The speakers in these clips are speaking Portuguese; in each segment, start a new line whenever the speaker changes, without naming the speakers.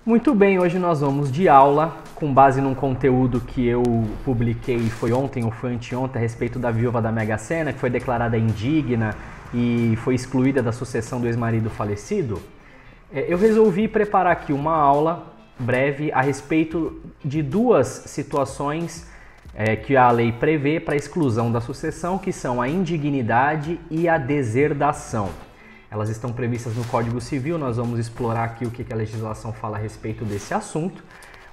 Muito bem, hoje nós vamos de aula com base num conteúdo que eu publiquei, foi ontem ou foi anteontem, a respeito da viúva da Mega Sena, que foi declarada indigna e foi excluída da sucessão do ex-marido falecido. Eu resolvi preparar aqui uma aula breve a respeito de duas situações que a lei prevê para exclusão da sucessão, que são a indignidade e a deserdação. Elas estão previstas no Código Civil, nós vamos explorar aqui o que a legislação fala a respeito desse assunto.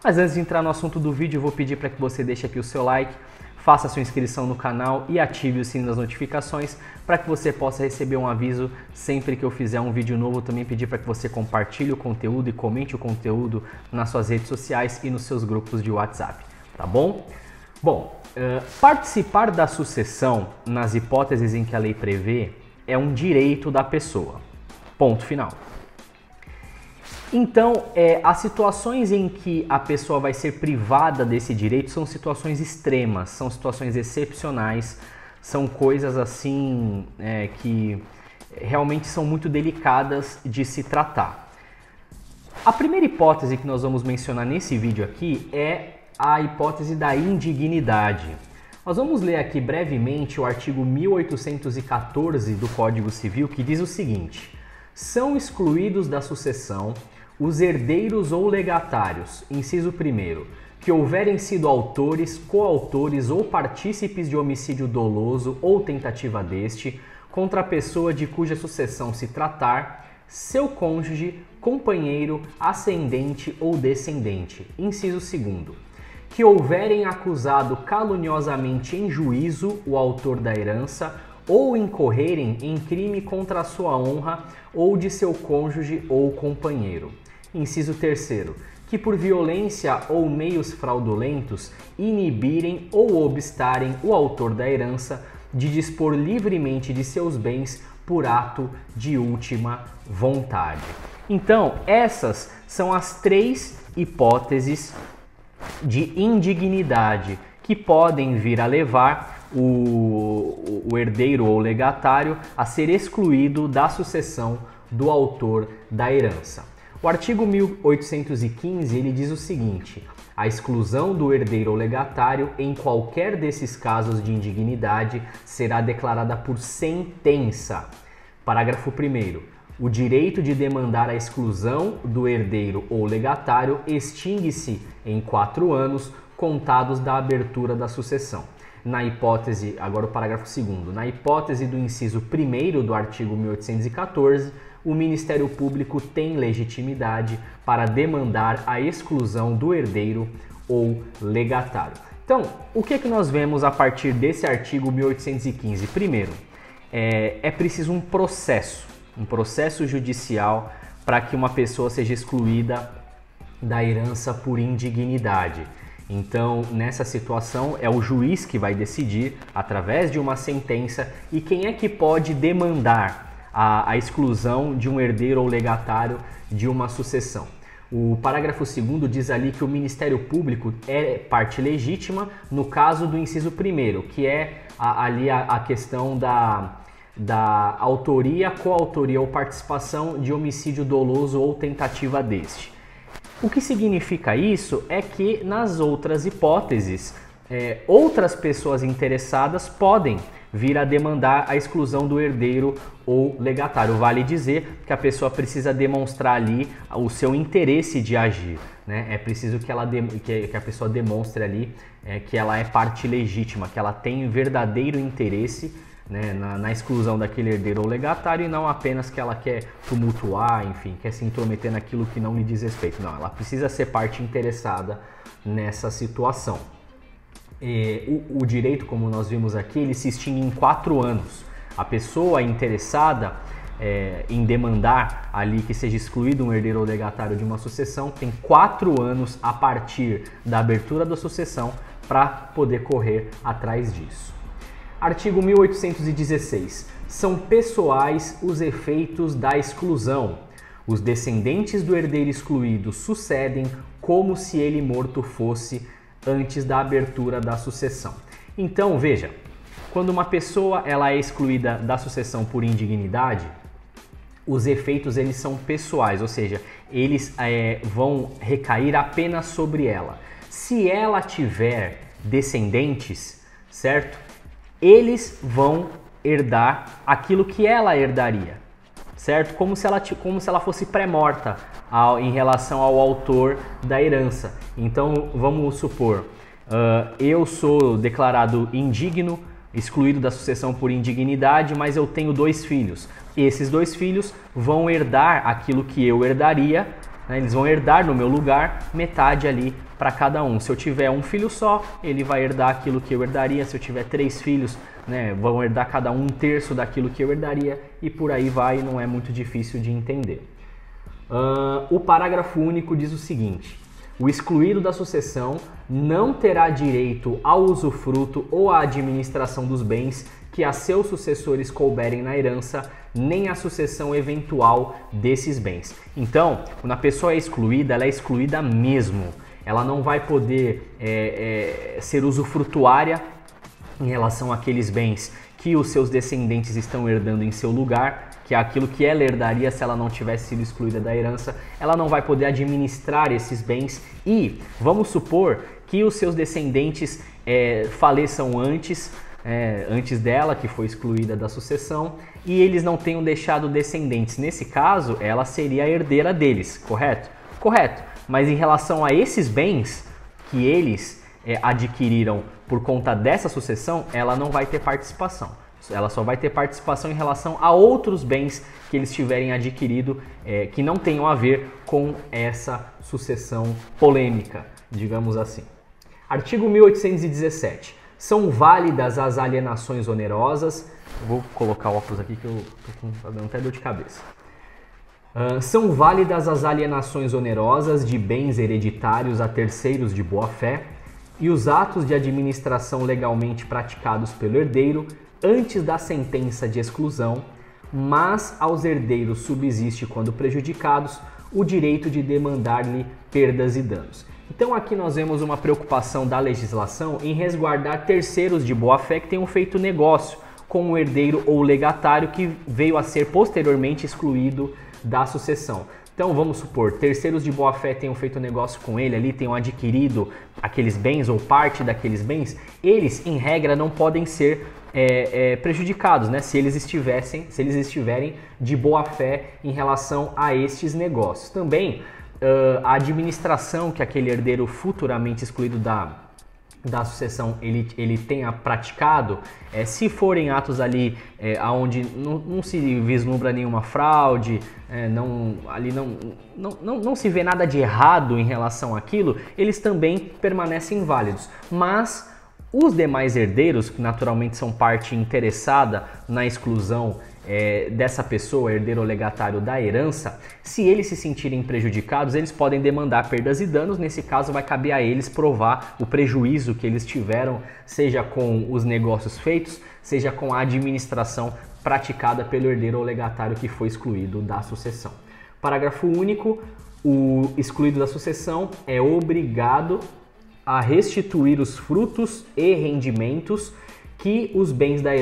Mas antes de entrar no assunto do vídeo, eu vou pedir para que você deixe aqui o seu like, faça a sua inscrição no canal e ative o sininho das notificações para que você possa receber um aviso sempre que eu fizer um vídeo novo. Também pedir para que você compartilhe o conteúdo e comente o conteúdo nas suas redes sociais e nos seus grupos de WhatsApp, tá bom? Bom, participar da sucessão, nas hipóteses em que a lei prevê, é um direito da pessoa. Ponto final. Então, as situações em que a pessoa vai ser privada desse direito são situações extremas, são situações excepcionais, são coisas assim que realmente são muito delicadas de se tratar. A primeira hipótese que nós vamos mencionar nesse vídeo aqui é a hipótese da indignidade. Nós vamos ler aqui brevemente o artigo 1814 do Código Civil, que diz o seguinte: são excluídos da sucessão os herdeiros ou legatários, inciso 1º, que houverem sido autores, coautores ou partícipes de homicídio doloso ou tentativa deste contra a pessoa de cuja sucessão se tratar, seu cônjuge, companheiro, ascendente ou descendente, inciso 2º, que houverem acusado caluniosamente em juízo o autor da herança ou incorrerem em crime contra a sua honra ou de seu cônjuge ou companheiro. Inciso 3º, que por violência ou meios fraudulentos inibirem ou obstarem o autor da herança de dispor livremente de seus bens por ato de última vontade. Então, essas são as três hipóteses de indignidade que podem vir a levar o herdeiro ou legatário a ser excluído da sucessão do autor da herança. O artigo 1815 ele diz o seguinte: a exclusão do herdeiro ou legatário em qualquer desses casos de indignidade será declarada por sentença. Parágrafo 1º. O direito de demandar a exclusão do herdeiro ou legatário extingue-se em 4 anos contados da abertura da sucessão. Na hipótese, agora o parágrafo 2º, na hipótese do inciso 1º do artigo 1814, o Ministério Público tem legitimidade para demandar a exclusão do herdeiro ou legatário. Então, o que nós vemos a partir desse artigo 1815? Primeiro, é preciso um processo judicial para que uma pessoa seja excluída da herança por indignidade. Então, nessa situação, é o juiz que vai decidir através de uma sentença. E quem é que pode demandar a exclusão de um herdeiro ou legatário de uma sucessão? O parágrafo 2º diz ali que o Ministério Público é parte legítima no caso do inciso 1º, que é ali a questão da autoria, coautoria ou participação de homicídio doloso ou tentativa deste. O que significa isso é que nas outras hipóteses, outras pessoas interessadas podem vir a demandar a exclusão do herdeiro ou legatário. Vale dizer que a pessoa precisa demonstrar ali o seu interesse de agir, né? É preciso que a pessoa demonstre ali que ela é parte legítima, que ela tem verdadeiro interesse, né, na exclusão daquele herdeiro ou legatário, e não apenas que ela quer tumultuar, enfim, quer se intrometer naquilo que não lhe diz respeito. Não, ela precisa ser parte interessada nessa situação. O direito, como nós vimos aqui, ele se extingue em 4 anos. A pessoa interessada em demandar ali que seja excluído um herdeiro ou legatário de uma sucessão tem 4 anos a partir da abertura da sucessão para poder correr atrás disso. Artigo 1816. São pessoais os efeitos da exclusão. Os descendentes do herdeiro excluído sucedem como se ele morto fosse antes da abertura da sucessão. Então, veja, quando uma pessoa ela é excluída da sucessão por indignidade, os efeitos eles são pessoais, ou seja, eles vão recair apenas sobre ela. Se ela tiver descendentes, certo? Eles vão herdar aquilo que ela herdaria, certo? Como se ela fosse pré-morta em relação ao autor da herança. Então, vamos supor, eu sou declarado indigno, excluído da sucessão por indignidade, mas eu tenho 2 filhos. Esses 2 filhos vão herdar aquilo que eu herdaria, né? Eles vão herdar no meu lugar metade ali para cada um. Se eu tiver um filho só, ele vai herdar aquilo que eu herdaria. Se eu tiver 3 filhos, né, vão herdar cada um 1/3 daquilo que eu herdaria, e por aí vai, não é muito difícil de entender. O parágrafo único diz o seguinte: o excluído da sucessão não terá direito ao usufruto ou à administração dos bens que a seus sucessores couberem na herança, nem a sucessão eventual desses bens. Então, quando a pessoa é excluída, ela é excluída mesmo. Ela não vai poder ser usufrutuária em relação àqueles bens que os seus descendentes estão herdando em seu lugar, que é aquilo que ela herdaria se ela não tivesse sido excluída da herança. Ela não vai poder administrar esses bens e vamos supor que os seus descendentes faleçam antes dela, que foi excluída da sucessão, e eles não tenham deixado descendentes. Nesse caso, ela seria a herdeira deles, correto? Correto. Mas em relação a esses bens que eles adquiriram por conta dessa sucessão, ela não vai ter participação. Ela só vai ter participação em relação a outros bens que eles tiverem adquirido que não tenham a ver com essa sucessão polêmica, digamos assim. Artigo 1817. São válidas as alienações onerosas. Eu vou colocar o óculos aqui que eu tô dando até dor de cabeça. São válidas as alienações onerosas de bens hereditários a terceiros de boa-fé e os atos de administração legalmente praticados pelo herdeiro antes da sentença de exclusão, mas aos herdeiros subsiste, quando prejudicados, o direito de demandar-lhe perdas e danos. Então aqui nós vemos uma preocupação da legislação em resguardar terceiros de boa-fé que tenham feito negócio com o herdeiro ou legatário que veio a ser posteriormente excluído da sucessão. Então vamos supor, terceiros de boa-fé tenham feito negócio com ele ali, tenham adquirido aqueles bens ou parte daqueles bens, eles em regra não podem ser prejudicados, né? Se eles estiverem de boa-fé em relação a estes negócios. Também a administração que aquele herdeiro futuramente excluído da sucessão ele tenha praticado, se forem atos ali onde não se vislumbra nenhuma fraude, não se vê nada de errado em relação àquilo, eles também permanecem válidos. Mas os demais herdeiros, que naturalmente são parte interessada na exclusão dessa pessoa, herdeiro ou legatário da herança, se eles se sentirem prejudicados, eles podem demandar perdas e danos. Nesse caso, vai caber a eles provar o prejuízo que eles tiveram, seja com os negócios feitos, seja com a administração praticada pelo herdeiro ou legatário que foi excluído da sucessão. Parágrafo único. O excluído da sucessão é obrigado a restituir os frutos e rendimentos que dos bens da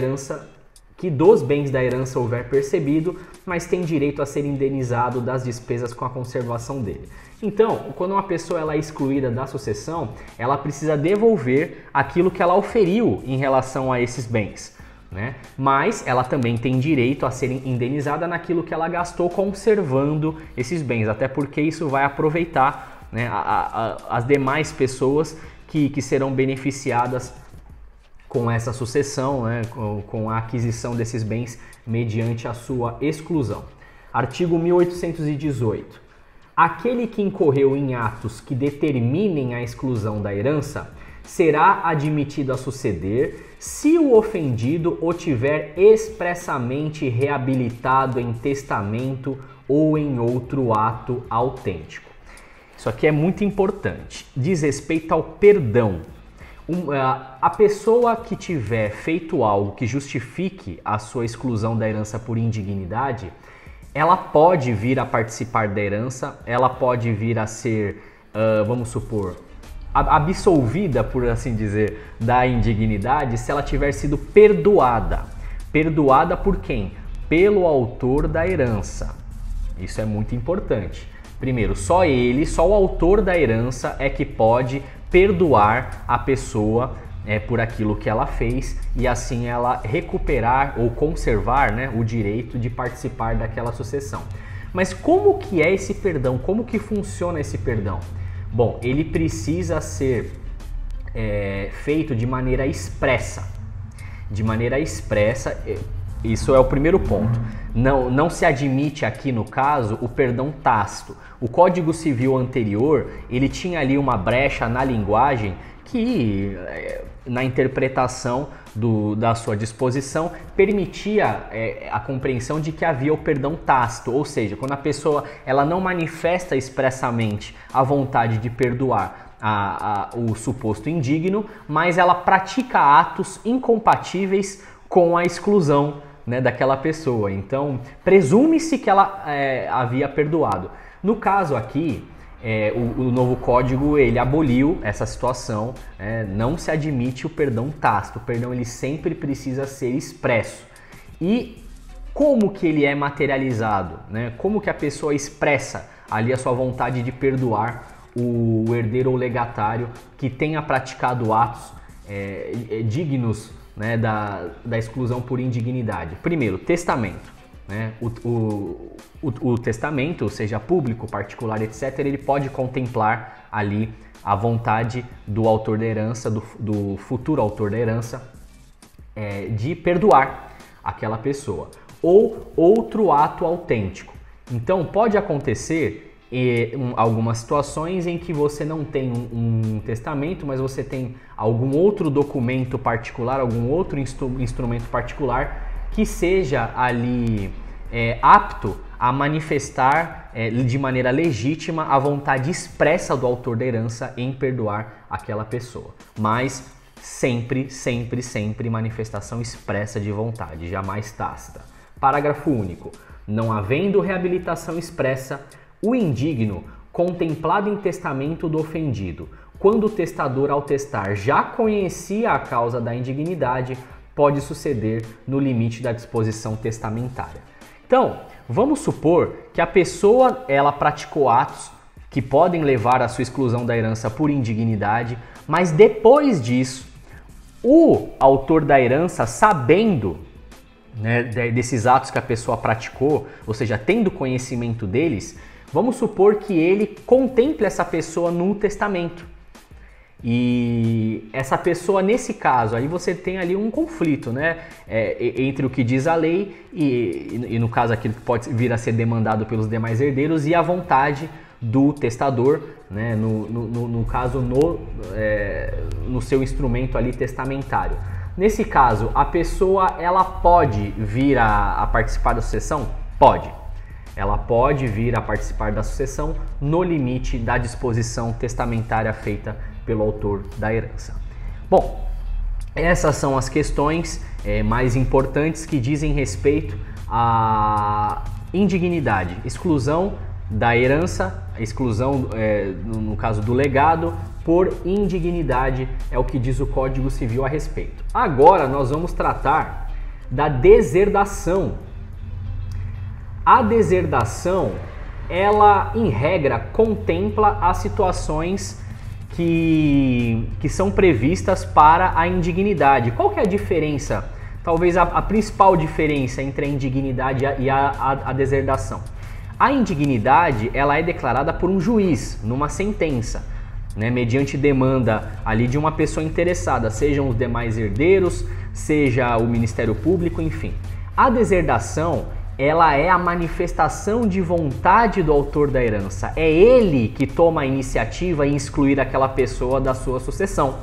herança houver percebido, mas tem direito a ser indenizado das despesas com a conservação dele. Então, quando uma pessoa ela é excluída da sucessão, ela precisa devolver aquilo que ela oferiu em relação a esses bens, né? Mas ela também tem direito a ser indenizada naquilo que ela gastou conservando esses bens, até porque isso vai aproveitar, né, as demais pessoas que serão beneficiadas com essa sucessão, né, com a aquisição desses bens mediante a sua exclusão. Artigo 1818. Aquele que incorreu em atos que determinem a exclusão da herança será admitido a suceder se o ofendido o tiver expressamente reabilitado em testamento ou em outro ato autêntico. Isso aqui é muito importante. Diz respeito ao perdão. A pessoa que tiver feito algo que justifique a sua exclusão da herança por indignidade, ela pode vir a participar da herança, ela pode vir a ser, vamos supor, absolvida, por assim dizer, da indignidade se ela tiver sido perdoada. Perdoada por quem? Pelo autor da herança. Isso é muito importante. Primeiro, só ele, só o autor da herança é que pode perdoar a pessoa por aquilo que ela fez e assim ela recuperar ou conservar, né, o direito de participar daquela sucessão. Mas como que é esse perdão? Como que funciona esse perdão? Bom, ele precisa ser feito de maneira expressa. De maneira expressa, isso é o primeiro ponto. Não se admite aqui no caso o perdão tácito. O Código Civil anterior, ele tinha ali uma brecha na linguagem que, na interpretação da sua disposição, permitia a compreensão de que havia o perdão tácito, ou seja, quando a pessoa ela não manifesta expressamente a vontade de perdoar o suposto indigno, mas ela pratica atos incompatíveis com a exclusão, né, daquela pessoa. Então, presume-se que ela havia perdoado. No caso aqui, o novo código ele aboliu essa situação, não se admite o perdão tácito, o perdão ele sempre precisa ser expresso. E como que ele é materializado, né? Como que a pessoa expressa ali a sua vontade de perdoar o herdeiro ou legatário que tenha praticado atos dignos, né, da exclusão por indignidade? Primeiro, testamento. Né? O testamento, seja público, particular, etc., ele pode contemplar ali a vontade do autor da herança, do futuro autor da herança, de perdoar aquela pessoa. Ou outro ato autêntico. Então, pode acontecer algumas situações em que você não tem um testamento, mas você tem algum outro documento particular, algum outro instrumento particular que seja ali apto a manifestar de maneira legítima a vontade expressa do autor da herança em perdoar aquela pessoa. Mas sempre, sempre, sempre manifestação expressa de vontade, jamais tácita. Parágrafo único. Não havendo reabilitação expressa, o indigno, contemplado em testamento do ofendido, quando o testador ao testar já conhecia a causa da indignidade, pode suceder no limite da disposição testamentária. Então, vamos supor que a pessoa ela praticou atos que podem levar à sua exclusão da herança por indignidade, mas depois disso, o autor da herança, sabendo, né, desses atos que a pessoa praticou, ou seja, tendo conhecimento deles, vamos supor que ele contemple essa pessoa no testamento. E essa pessoa, nesse caso, aí você tem ali um conflito, né, entre o que diz a lei e no caso aquilo que pode vir a ser demandado pelos demais herdeiros e a vontade do testador, né, no caso no seu instrumento ali testamentário. Nesse caso, a pessoa ela pode vir a participar da sucessão? Pode. Ela pode vir a participar da sucessão no limite da disposição testamentária feita pelo autor da herança. Bom, essas são as questões mais importantes que dizem respeito à indignidade, exclusão da herança, exclusão, no caso do legado, por indignidade, é o que diz o Código Civil a respeito. Agora nós vamos tratar da deserdação. A deserdação, ela, em regra, contempla as situações que são previstas para a indignidade. Qual que é a diferença? Talvez a principal diferença entre a indignidade e a deserdação. A indignidade, ela é declarada por um juiz, numa sentença, né, mediante demanda ali de uma pessoa interessada, sejam os demais herdeiros, seja o Ministério Público, enfim. A deserdação, ela é a manifestação de vontade do autor da herança. É ele que toma a iniciativa em excluir aquela pessoa da sua sucessão.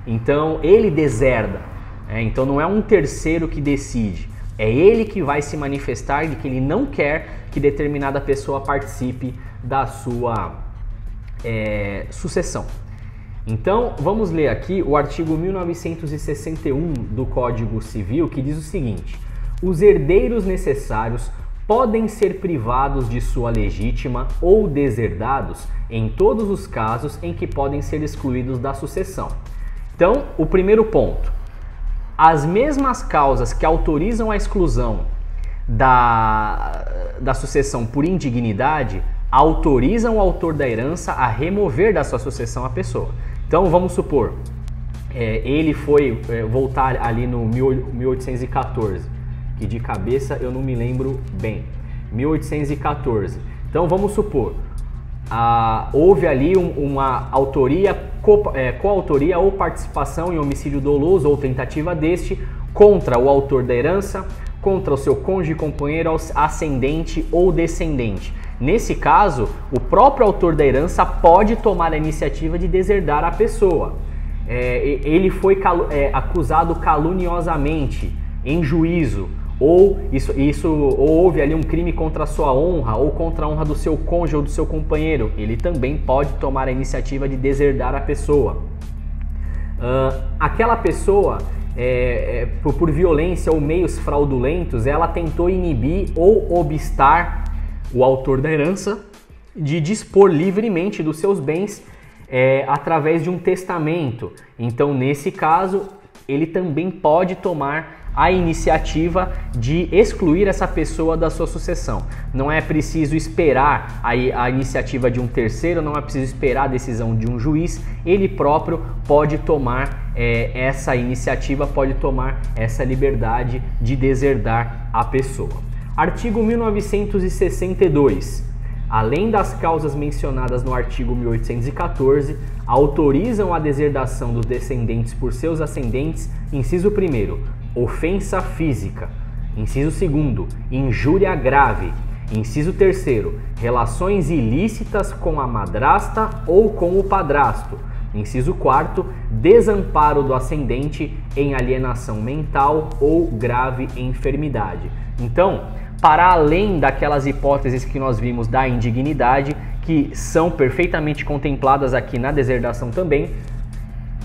Então, ele deserda. Então, não é um terceiro que decide. É ele que vai se manifestar de que ele não quer que determinada pessoa participe da sua sucessão. Então, vamos ler aqui o artigo 1961 do Código Civil, que diz o seguinte: os herdeiros necessários podem ser privados de sua legítima ou deserdados em todos os casos em que podem ser excluídos da sucessão. Então, o primeiro ponto: as mesmas causas que autorizam a exclusão da sucessão por indignidade autorizam o autor da herança a remover da sua sucessão a pessoa. Então vamos supor, ele foi voltar ali no 1814, que de cabeça eu não me lembro bem, 1814. Então vamos supor, houve ali uma autoria, coautoria ou participação em homicídio doloso ou tentativa deste contra o autor da herança, contra o seu cônjuge, companheiro, ascendente ou descendente. Nesse caso, o próprio autor da herança pode tomar a iniciativa de deserdar a pessoa. Ele foi acusado caluniosamente em juízo, ou houve ali um crime contra a sua honra ou contra a honra do seu cônjuge ou do seu companheiro. Ele também pode tomar a iniciativa de deserdar a pessoa. Aquela pessoa, por violência ou meios fraudulentos, ela tentou inibir ou obstar o autor da herança de dispor livremente dos seus bens através de um testamento. Então, nesse caso, ele também pode tomar a iniciativa de excluir essa pessoa da sua sucessão. Não é preciso esperar a iniciativa de um terceiro, não é preciso esperar a decisão de um juiz, ele próprio pode tomar essa iniciativa, pode tomar essa liberdade de deserdar a pessoa. Artigo 1962. Além das causas mencionadas no artigo 1814, autorizam a deserdação dos descendentes por seus ascendentes, inciso 1º, ofensa física, inciso 2º, injúria grave, inciso 3º, relações ilícitas com a madrasta ou com o padrasto, inciso 4º, desamparo do ascendente em alienação mental ou grave enfermidade. Então, para além daquelas hipóteses que nós vimos da indignidade, que são perfeitamente contempladas aqui na deserdação também,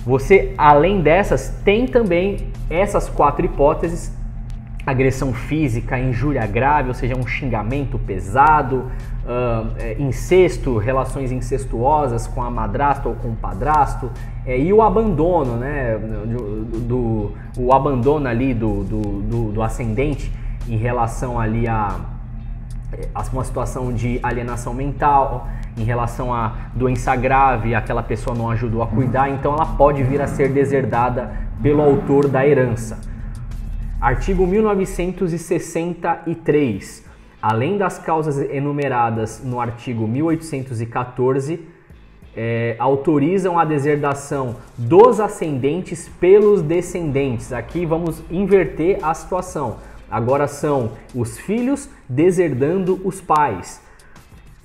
você, além dessas, tem também essas 4 hipóteses: agressão física, injúria grave, ou seja, um xingamento pesado, incesto, relações incestuosas com a madrasta ou com o padrasto, e o abandono, né, o abandono ali do ascendente em relação ali a uma situação de alienação mental, em relação a doença grave, aquela pessoa não ajudou a cuidar, então ela pode vir a ser deserdada pelo autor da herança. Artigo 1963. Além das causas enumeradas no artigo 1814, autorizam a deserdação dos ascendentes pelos descendentes. Aqui vamos inverter a situação. Agora são os filhos deserdando os pais.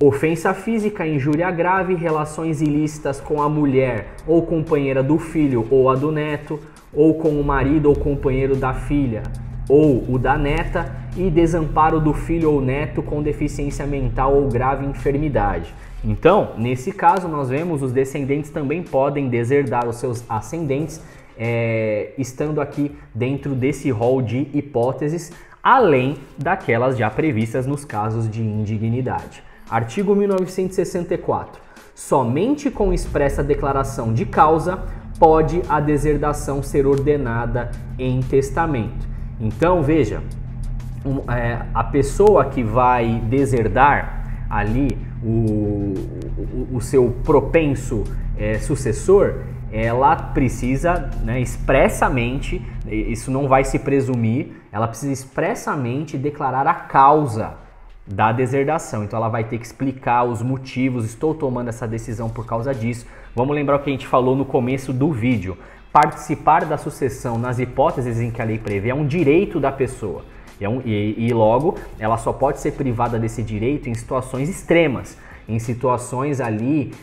Ofensa física, injúria grave, relações ilícitas com a mulher ou companheira do filho ou a do neto, ou com o marido ou companheiro da filha ou o da neta, e desamparo do filho ou neto com deficiência mental ou grave enfermidade. Então, nesse caso, nós vemos os descendentes também podem deserdar os seus ascendentes, estando aqui dentro desse rol de hipóteses, além daquelas já previstas nos casos de indignidade. Artigo 1964. Somente com expressa declaração de causa pode a deserdação ser ordenada em testamento. Então, veja, a pessoa que vai deserdar ali o seu propenso sucessor, ela precisa, né, expressamente, isso não vai se presumir, ela precisa expressamente declarar a causa da deserdação. Então ela vai ter que explicar os motivos: estou tomando essa decisão por causa disso. Vamos lembrar o que a gente falou no começo do vídeo. Participar da sucessão nas hipóteses em que a lei prevê é um direito da pessoa. E logo, ela só pode ser privada desse direito em situações extremas, em situações ali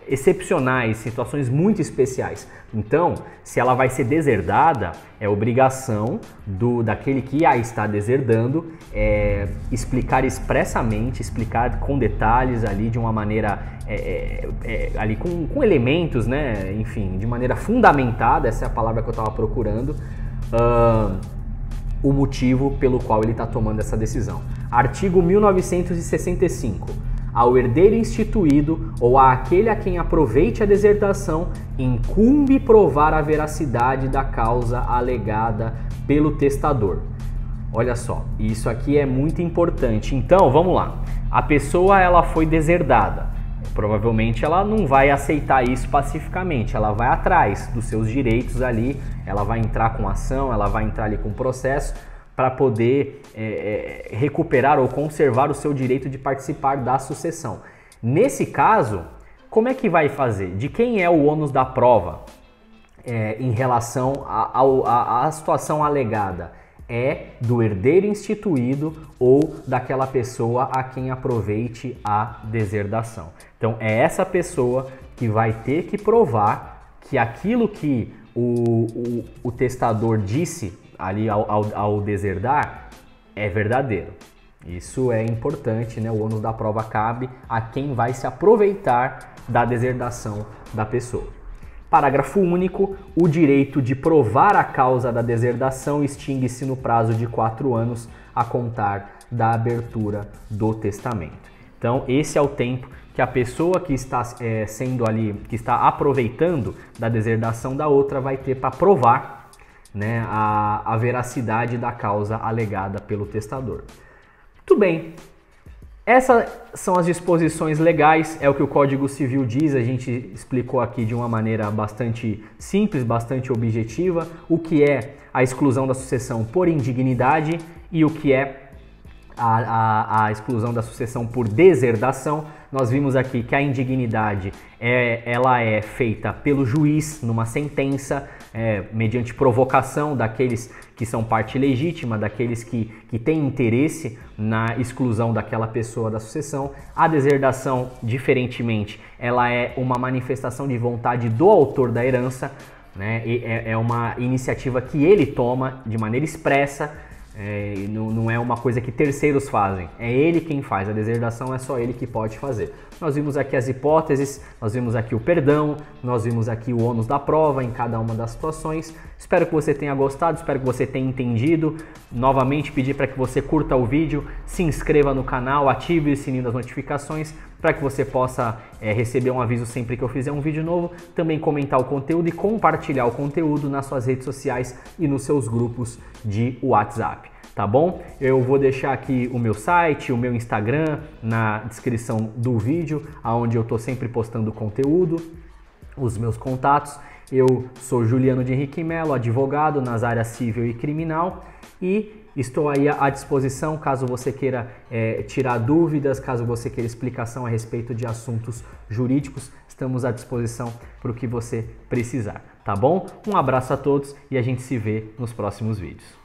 excepcionais, situações muito especiais. Então, se ela vai ser deserdada, é obrigação daquele que a está deserdando explicar expressamente, explicar com detalhes ali de uma maneira ali com elementos, né? Enfim, de maneira fundamentada, essa é a palavra que eu estava procurando, o motivo pelo qual ele está tomando essa decisão. Artigo 1965. Ao herdeiro instituído ou àquele a quem aproveite a deserdação, incumbe provar a veracidade da causa alegada pelo testador. Olha só, isso aqui é muito importante. Então, vamos lá. A pessoa ela foi deserdada. Provavelmente ela não vai aceitar isso pacificamente. Ela vai atrás dos seus direitos ali. Ela vai entrar com ação, ela vai entrar ali com processo para poder recuperar ou conservar o seu direito de participar da sucessão. Nesse caso, como é que vai fazer? De quem é o ônus da prova em relação à situação alegada? É do herdeiro instituído ou daquela pessoa a quem aproveite a deserdação. Então é essa pessoa que vai ter que provar que aquilo que o testador disse ali ao deserdar é verdadeiro. Isso é importante, né? O ônus da prova cabe a quem vai se aproveitar da deserdação da pessoa. Parágrafo único. O direito de provar a causa da deserdação extingue-se no prazo de 4 anos a contar da abertura do testamento. Então, esse é o tempo que a pessoa que está que está aproveitando da deserdação da outra vai ter para provar, né, a veracidade da causa alegada pelo testador. Muito bem. Essas são as disposições legais, é o que o Código Civil diz, a gente explicou aqui de uma maneira bastante simples, bastante objetiva, o que é a exclusão da sucessão por indignidade e o que é a exclusão da sucessão por deserdação. Nós vimos aqui que a indignidade ela é feita pelo juiz numa sentença, mediante provocação daqueles que são parte legítima, daqueles que têm interesse na exclusão daquela pessoa da sucessão. A deserdação, diferentemente, ela é uma manifestação de vontade do autor da herança, né? É uma iniciativa que ele toma de maneira expressa. Não é uma coisa que terceiros fazem, é ele quem faz, a deserdação é só ele que pode fazer. Nós vimos aqui as hipóteses, nós vimos aqui o perdão, nós vimos aqui o ônus da prova em cada uma das situações. Espero que você tenha gostado, espero que você tenha entendido. Novamente pedir para que você curta o vídeo, se inscreva no canal, ative o sininho das notificações para que você possa receber um aviso sempre que eu fizer um vídeo novo, também comentar o conteúdo e compartilhar o conteúdo nas suas redes sociais e nos seus grupos de WhatsApp. Tá bom? Eu vou deixar aqui o meu site, o meu Instagram na descrição do vídeo, onde eu estou sempre postando conteúdo, os meus contatos. Eu sou Juliano de Henrique Melo, advogado nas áreas civil e criminal, e estou aí à disposição caso você queira tirar dúvidas, caso você queira explicação a respeito de assuntos jurídicos. Estamos à disposição para o que você precisar, tá bom? Um abraço a todos e a gente se vê nos próximos vídeos.